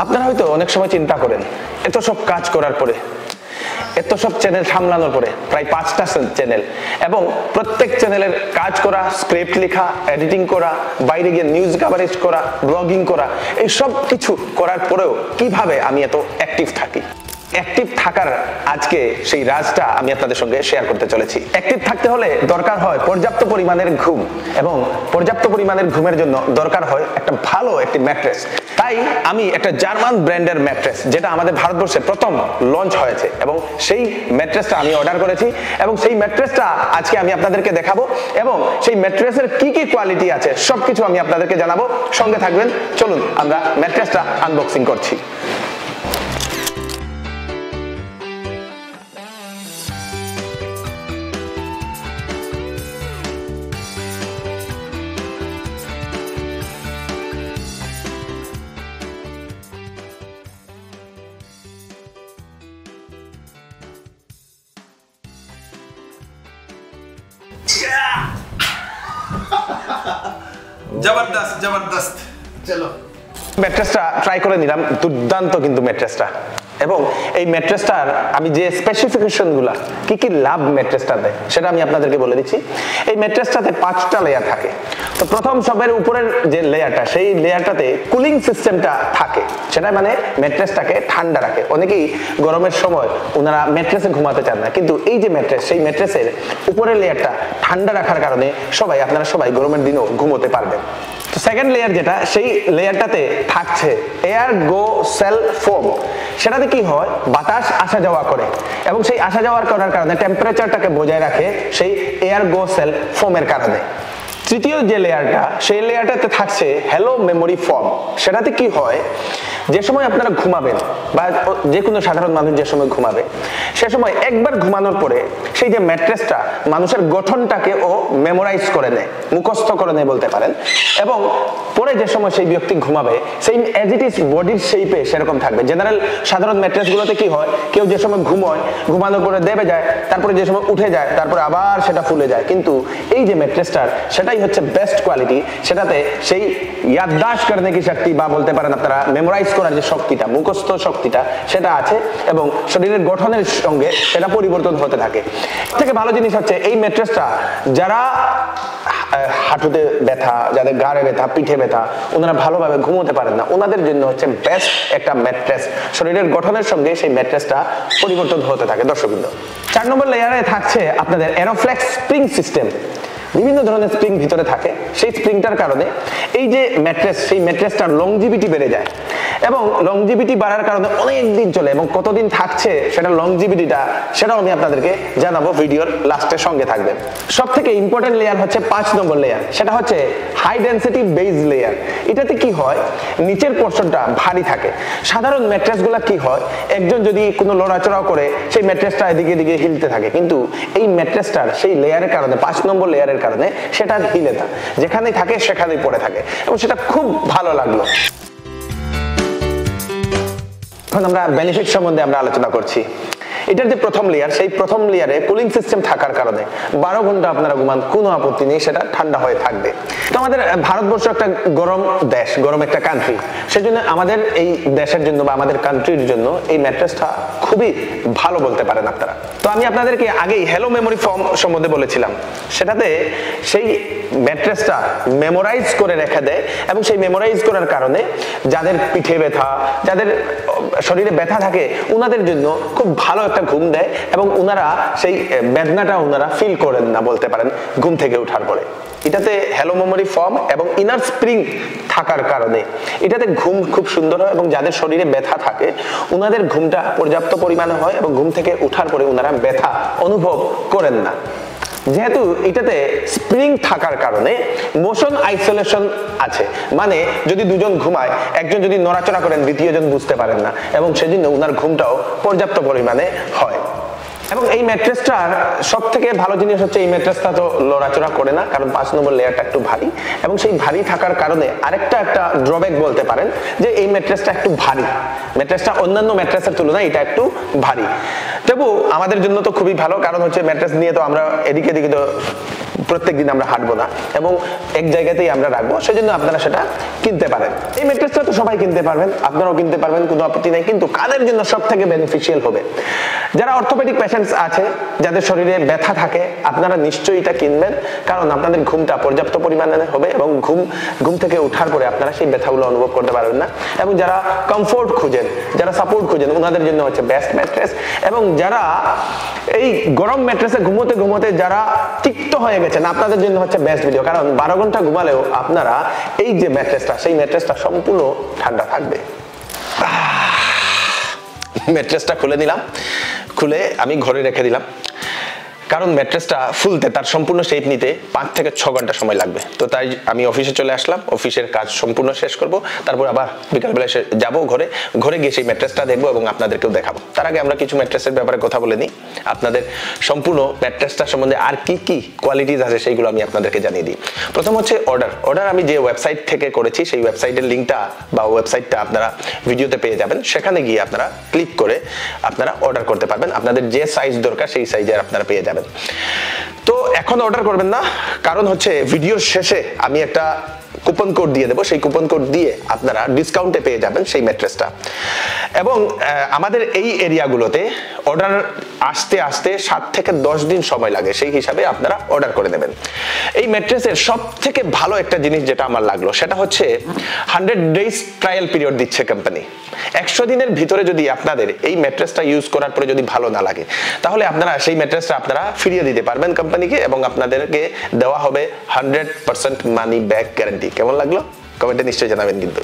আপনারা হয়তো অনেক সময় চিন্তা করেন, এত সব কাজ করার পরে, এত সব চ্যানেল সামলানোর পরে, প্রায় 5টা চ্যানেল, এবং প্রত্যেক চ্যানেলের কাজ করা, স্ক্রিপ্ট লেখা, এডিটিং করা, বাইরে গিয়ে নিউজ কভারেজ করা, ব্লগিং করা, এই সব কিছু করার পরেও কিভাবে আমি এত অ্যাক্টিভ থাকি। অ্যাক্টিভ থাকার আজকে সেই রাজটা আমি আপনাদের সঙ্গে শেয়ার করতে চলেছি। অ্যাক্টিভ থাকতে হলে দরকার হয় পর্যাপ্ত পরিমাণের ঘুম, এবং পর্যাপ্ত পরিমাণের ঘুমের জন্য দরকার হয় একটা ভালো একটি ম্যাট্রেস। তাই আমি একটা জার্মান ব্র্যান্ডের ম্যাট্রেস, যেটা আমাদের ভারতবর্ষে প্রথম লঞ্চ হয়েছে, এবং সেই ম্যাট্রেসটা আমি অর্ডার করেছি, এবং সেই ম্যাট্রেসটা আজকে আমি আপনাদেরকে দেখাবো, এবং সেই ম্যাট্রেসের কি কি কোয়ালিটি আছে সবকিছু আমি আপনাদেরকে জানাবো। সঙ্গে থাকবেন, চলুন আমরা ম্যাট্রেসটা আনবক্সিং করছি। জবরদস্ত জবরদস্ত। চলো ম্যাট্রেসটা ট্রাই করে নিলাম, দুর্দান্ত কিন্তু ম্যাট্রেসটা। এবং এই ম্যাট্রেসটার আমি যে স্পেসিফিকেশনগুলো, কি কি লাভ ম্যাট্রেসটাতে, সেটা আমি আপনাদেরকে বলে দিচ্ছি। এই ম্যাট্রেসটাতে 5টা লেয়ার থাকে। তো প্রথম সবের উপরের যে লেয়ারটা, সেই লেয়ারটাতে কুলিং সিস্টেমটা থাকে, সেটা মানে ম্যাট্রেসটাকে ঠান্ডা রাখে। অনেকেই গরমের সময় ওনারা ম্যাট্রেসে ঘুমাতে চান না, কিন্তু এই যে ম্যাট্রেস, সেই ম্যাট্রেসের উপরের লেয়ারটা ঠান্ডা রাখার কারণে আপনারা সবাই গরমের দিনও ঘুমোতে পারবেন। তো সেকেন্ড লেয়ার যেটা, সেই লেয়ারটাতে থাকছে এয়ার গো সেল ফোম। সেটাতে কি হয়, বাতাস আসা যাওয়া করে, এবং সেই আসা যাওয়ার করার কারণে টেম্পারেচারটাকে বজায় রাখে সেই এয়ার গো সেল ফোমের কারণে। তৃতীয় যে লেয়ারটা, সেই লেয়ারটাতে থাকছে হ্যালো মেমোরি ফোম। সেটাতে কি হয়, যে সময় আপনারা ঘুমাবেন, বা যে কোনো সাধারণ মানুষ যে সময় ঘুমাবে, সে সময় একবার ঘুমানোর পরে সেই যে ম্যাট্রেসটা মানুষের গঠনটাকে ও মেমোরাইজ করে নেয়, মুখস্থ করে নেয় বলতে পারেন, এবং পরে যে সময় সেই ব্যক্তি ঘুমাবে, সেই অ্যাজ ইট ইজ বডির শেপে সেরকম থাকবে। জেনারেল সাধারণ ম্যাট্রেসগুলোতে কি হয়, কেউ যে সময় ঘুমোয়, ঘুমানোর পরে দেবে যায়, তারপরে যে সময় উঠে যায়, তারপরে আবার সেটা ফুলে যায়। কিন্তু এই যে ম্যাট্রেসটার, সেটাই হচ্ছে বেস্ট কোয়ালিটি। সেটাতে সেই ইয়াদদাশ্ত করনে কি শক্তি, বা বলতে পারেন আপনারা মেমোরাইজ করার যে শক্তিটা, মুখস্থ শক্তিটা, সেটা আছে, এবং শরীরের গঠনের সঙ্গে সেটা পরিবর্তন হতে থাকে। থেকে ভালো জিনিস হচ্ছে এই ম্যাট্রেসটা যারা হাঁটুতে ব্যথা, যাদের গাড়ে ব্যথা, পিঠে ব্যথা, ওনারা ভালোভাবে ঘুমোতে পারেন না, ওনাদের জন্য হচ্ছে বেস্ট একটা ম্যাট্রেস। শরীরের গঠনের সঙ্গে সেই ম্যাট্রেসটা পরিবর্তন হতে থাকে। দর্শকবৃন্দ, 4 নম্বর লেয়ারে থাকছে আপনাদের এরোফ্লেক্স স্প্রিং সিস্টেম। বিভিন্ন ধরনের স্প্রিং ভিতরে থাকে, সেই স্প্রিংটার কারণে এই যে ম্যাট্রেস, সেই ম্যাট্রেসটার লংজিভিটি বেড়ে যায়, এবং লংজিভিটি বাড়ার কারণে অনেক দিন চলে, এবং কতদিন থাকছে সেটা লংজিভিটিটা, সেটাও আমি আপনাদেরকে জানাবো ভিডিওর লাস্টের সঙ্গে থাকবেন। সব থেকে ইম্পর্টেন্ট লেয়ার হচ্ছে 5 নম্বর লেয়ার, সেটা হচ্ছে হাই ডেন্সিটি বেজ লেয়ার। এটাতে কি হয়, নিচের পোর্শনটা ভারী থাকে। সাধারণ ম্যাট্রেসগুলো কি হয়, একজন যদি কোনো লড়াচড়াও করে, সেই ম্যাট্রেসটা এদিকে এদিকে হিলতে থাকে, কিন্তু এই ম্যাট্রেসটার সেই লেয়ারের কারণে, 5 নম্বর লেয়ারের কারণে সেটা হিলে না, যেখানেই থাকে সেখানেই পড়ে থাকে, এবং সেটা খুব ভালো লাগলো। এখন আমরা বেনিফিট সম্বন্ধে আমরা আলোচনা করছি। এটার যে প্রথম লেয়ার, সেই প্রথম লেয়ারে কুলিং সিস্টেম থাকার কারণে 12 ঘন্টা আপনারা ঘুমান, কোনো আপত্তি নেই, সেটা ঠান্ডা হয়ে থাকবে। তো আমাদের ভারতবর্ষ একটা গরম দেশ, গরম একটা কান্ট্রি, সেজন্য আমাদের এই দেশের জন্য বা আমাদের কান্ট্রির জন্য এই ম্যাট্রেসটা খুবই ভালো বলতে পারেন আপনারা। তো আমি আপনাদেরকে আগেই হ্যালো মেমোরি ফোম সম্বন্ধে বলেছিলাম, সেটাতে সেই ম্যাট্রেসটা মেমোরাইজ করে রেখে দেয়, এবং সেই মেমোরাইজ করার কারণে যাদের পিঠে ব্যথা, যাদের শরীরে ব্যথা থাকে, ওনাদের জন্য খুব ভালো একটা ঘুম দেয়, এবং ওনারা সেই বেদনাটা ওনারা ফিল করেন না বলতে পারেন ঘুম থেকে ওঠার পরে। এটাতে হ্যালো মেমোরি ফোম এবং ইনার স্প্রিং থাকার কারণে এটাতে ঘুম খুব সুন্দর হয়, এবং যাদের শরীরে ব্যথা থাকে ওনাদের ঘুমটা পর্যাপ্ত পরিমাণে হয়, এবং ঘুম থেকে ওঠার পরে ওনারা ব্যথা অনুভব করেন না। যেহেতু এটাতে স্প্রিং থাকার কারণে মোশন আইসোলেশন আছে, মানে যদি দুজন ঘুমায়, একজন যদি নড়াচড়া করেন, দ্বিতীয়জন বুঝতে পারেন না, এবং সেজন্য ওনার ঘুমটাও পর্যাপ্ত পরিমাণে হয়। এবং এই ম্যাট্রেসটার সব থেকে ভালো জিনিস হচ্ছে এই ম্যাট্রেসটা তো লড়াচড়া করে না, কারণ 5 নম্বর লেয়ারটা একটু ভারী, এবং সেই ভারী থাকার কারণে আরেকটা ড্রব্যাক বলতে পারেন যে এই ম্যাট্রেসটা একটু ভারী। ম্যাট্রেসটা অন্যান্য ম্যাট্রেসের তুলনায় এটা একটু ভারী, তবু আমাদের জন্য তো খুবই ভালো, কারণ হচ্ছে ম্যাট্রেস নিয়ে তো আমরা এদিকে এদিকে তো প্রত্যেকদিন আমরা হাঁটবো না এবং এক জায়গাতেই আমরা রাখবো, সেজন্য আপনারা সেটা কিনতে পারেন। এই ম্যাট্রেসটা তো সবাই কিনতে পারবেন, আপনারাও কিনতে পারবেন, কোনো আপত্তি নেই। কিন্তু কাদের জন্য সব থেকে বেনিফিশিয়াল হবে? যারা অর্থোপেডিক পেশেন্টস আছে, যাদের শরীরে ব্যথা থাকে, আপনারা নিশ্চয়ই এটা কিনবেন, কারণ আপনাদের ঘুমটা পর্যাপ্ত পরিমাণে হবে এবং ঘুম থেকে ওঠার পরে আপনারা সেই ব্যথাগুলো অনুভব করতে পারবেন না। এবং যারা কমফোর্ট খুঁজেন, যারা সাপোর্ট খুঁজেন, ওনাদের জন্য হচ্ছে বেস্ট ম্যাট্রেস। এবং যারা এই গরম ম্যাট্রেসে ঘুমোতে ঘুমোতে যারা তিক্ত হয়ে গেছেন, আপনাদের জন্য হচ্ছে বেস্ট ভিডিও, কারণ 12 ঘন্টা ঘুমালেও আপনারা এই যে ম্যাট্রেসটা, সেই ম্যাট্রেসটা সম্পূর্ণ ঠান্ডা থাকবে। ম্যাট্রেসটা খুলে নিলাম, খুলে আমি ঘরে রেখে দিলাম, কারণ ম্যাট্রেসটা ফুলতে, তার সম্পূর্ণ শেপ নিতে 5 থেকে 6 ঘন্টা সময় লাগবে। তো তাই আমি অফিসে চলে আসলাম, অফিসের কাজ সম্পূর্ণ শেষ করব, তারপর আবার বিকালবেলা যাব ঘরে গিয়ে সেই ম্যাট্রেসটা দেখবো এবং আপনাদেরকেও দেখাবো। তার আগে আমরা কিছু ম্যাট্রেসের ব্যাপারে কথা বলে নিই, আপনাদের সম্পূর্ণ ম্যাট্রেসটা সম্বন্ধে আর কি কি কোয়ালিটিজ আছে সেইগুলো আমি আপনাদেরকে জানিয়ে দিই। প্রথম হচ্ছে অর্ডার আমি যে ওয়েবসাইট থেকে করেছি, সেই ওয়েবসাইটের লিঙ্কটা বা ওয়েবসাইটটা আপনারা ভিডিওতে পেয়ে যাবেন। সেখানে গিয়ে আপনারা ক্লিক করে আপনারা অর্ডার করতে পারবেন, আপনাদের যে সাইজ দরকার সেই সাইজের আপনারা পেয়ে যাবেন। তো এখন অর্ডার করবেন না, কারণ হচ্ছে ভিডিওর শেষে আমি একটা কুপন কোড দিয়ে দেবো, সেই কুপন কোড দিয়ে আপনারা ডিসকাউন্টে পেয়ে যাবেন সেই ম্যাট্রেসটা। এবং আমাদের এই এরিয়াগুলোতে অর্ডার আসতে 7 থেকে 10 দিন সময় লাগে, সেই হিসাবে আপনারা অর্ডার করে নেবেন। এই ম্যাট্রেসের সব থেকে ভালো একটা জিনিস যেটা আমার লাগলো, সেটা হচ্ছে 100 ডেজ ট্রায়াল পিরিয়ড দিচ্ছে কোম্পানি। 100 দিনের ভিতরে যদি আপনাদের এই ম্যাট্রেসটা ইউজ করার পরে যদি ভালো না লাগে, তাহলে আপনারা সেই ম্যাট্রেসটা আপনারা ফিরিয়ে দিতে পারবেন কোম্পানিকে, এবং আপনাদেরকে দেওয়া হবে 100% মানি ব্যাক গ্যারান্টি। কেমন লাগলো কমেন্টে নিশ্চয়ই জানাবেন। কিন্তু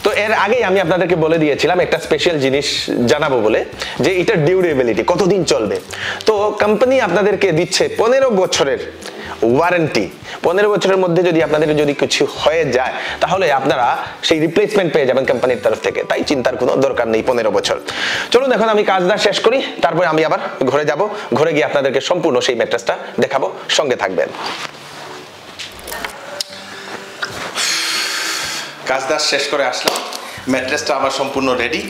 তো এর আগেই আমি আপনাদেরকে বলে দিয়েছিলাম একটা স্পেশাল জিনিস জানাবো বলে, যে এটা ডিউরেবিলিটি কতদিন চলবে। তো কোম্পানি আপনাদেরকে দিচ্ছে 15 বছরের ওয়ারেন্টি। 15 বছরের মধ্যে যদি আপনাদের যদি কিছু হয়ে যায়, তাহলে আপনারা সেই রিপ্লেসমেন্ট পেয়ে যাবেন কোম্পানির তরফ থেকে। তাই চিন্তার কোনো দরকার নেই 15 বছর। চলুন এখন আমি কাজটা শেষ করি, তারপরে আমি আবার ঘরে যাব, ঘরে গিয়ে আপনাদেরকে সম্পূর্ণ সেই ম্যাট্রেসটা দেখাবো, সঙ্গে থাকবেন। কাজটা শেষ করে আসলাম, ম্যাট্রেসটা আমার সম্পূর্ণ রেডি।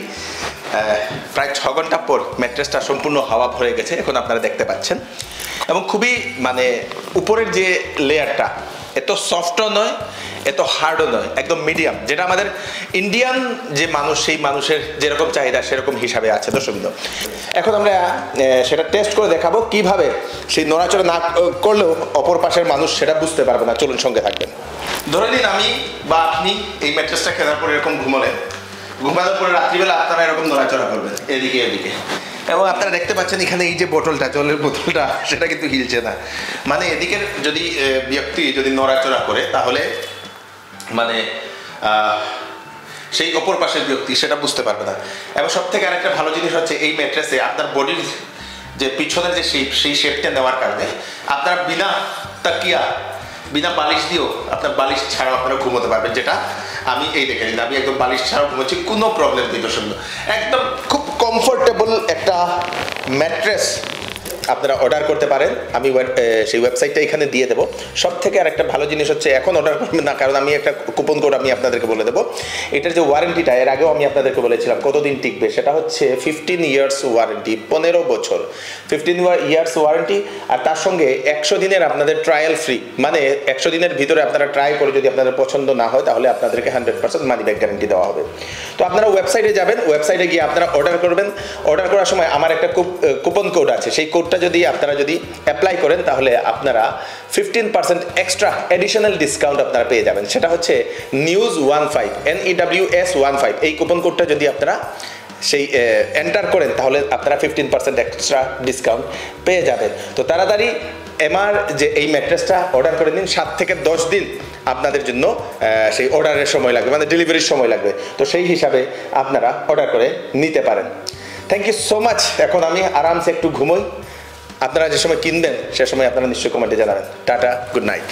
প্রায় 6 ঘন্টা পর ম্যাট্রেসটা সম্পূর্ণ হাওয়া ভরে গেছে, এখন আপনারা দেখতে পাচ্ছেন। এবং খুবই উপরের যে লেয়ারটা এত সফটও নয়, এত হার্ডও নয়, একদম মিডিয়াম, যেটা আমাদের ইন্ডিয়ান যে মানুষ, সেই মানুষের যেরকম চাহিদা সেরকম হিসাবে আছে। দর্শকবৃন্দ, এখন আমরা সেটা টেস্ট করে দেখাবো কিভাবে সেই নড়াচড়া না করলেও অপর পাশের মানুষ সেটা বুঝতে পারবে না। চলুন সঙ্গে থাকবেন। ধরে নিন আমি বা আপনি এই ম্যাট্রেসটা কেনার পরে এরকম ঘুমানোর পরে রাত্রিবেলা আপনারা এরকম নড়াচড়া করবেন এদিকে এদিকে, এবং আপনারা দেখতে পাচ্ছেন এখানে এই যে বোতলটা, জলের বোতলটা, সেটা কিন্তু হিলছে না। এদিকের যদি ব্যক্তি যদি নড়াচড়া করে, তাহলে সেই অপর পাশের ব্যক্তি সেটা বুঝতে পারবে না। এবং সব থেকে আরেকটা ভালো জিনিস হচ্ছে, এই ম্যাট্রেসে আপনার বডির যে পিছনের যে শেপ, সেই শেপটা নেওয়ার কারণে আপনারা বিনা তাকিয়া, বিনা বালিশ দিয়েও আপনার বালিশ ছাড়াও আপনারা ঘুমোতে পারবেন। যেটা আমি এই দেখে নিন, আমি একদম বালিশ ছাড়াও ঘুমোচ্ছি, কোনো প্রবলেম নেই। দর্শক, একদম খুব কমফোর্টেবল একটা ম্যাট্রেস আপনারা অর্ডার করতে পারেন। আমি সেই ওয়েবসাইটটা এখানে দিয়ে দেবো। সব থেকে আর একটা ভালো জিনিস হচ্ছে, এখন অর্ডার করবেন না, কারণ আমি একটা কুপন কোড আমি আপনাদেরকে বলে দেবো। এটার যে ওয়ারেন্টিটা, এর আগেও আমি আপনাদেরকে বলেছিলাম কতদিন টিকবে, সেটা হচ্ছে 15 ইয়ার্স ওয়ারেন্টি, 15 বছর, 15 ইয়ার্স ওয়ারেন্টি। আর তার সঙ্গে 100 দিনের আপনাদের ট্রায়াল ফ্রি। 100 দিনের ভিতরে আপনারা ট্রাই করে যদি আপনাদের পছন্দ না হয়, তাহলে আপনাদেরকে 100% মানি ব্যাক গ্যারান্টি দেওয়া হবে। তো আপনারা ওয়েবসাইটে যাবেন, ওয়েবসাইটে গিয়ে আপনারা অর্ডার করবেন। অর্ডার করার সময় আমার একটা কুপন কোড আছে, সেই কোডটা যদি আপনারা অ্যাপ্লাই করেন, তাহলে আপনারা 15% এক্সট্রা এডিশনাল ডিসকাউন্ট আপনারা পেয়ে যাবেন। সেটা হচ্ছে NEWS15, NEWS15। এই কুপন কোডটা যদি আপনারা সেই এন্টার করেন, তাহলে আপনারা 15% এক্সট্রা ডিসকাউন্ট পেয়ে যাবেন। তো তাড়াতাড়ি আমার যে এই ম্যাট্রেসটা অর্ডার করে নিন। 7 থেকে 10 দিন আপনাদের জন্য সেই অর্ডারের সময় লাগবে, ডেলিভারির সময় লাগবে। তো সেই হিসাবে আপনারা অর্ডার করে নিতে পারেন। Thank you so much. এখন আমি আরামসে একটু ঘুমোই। আপনারা যে সময় কিনবেন সে সময় আপনারা নিশ্চয়ই কমেন্টে জানাবেন। Tata, good night.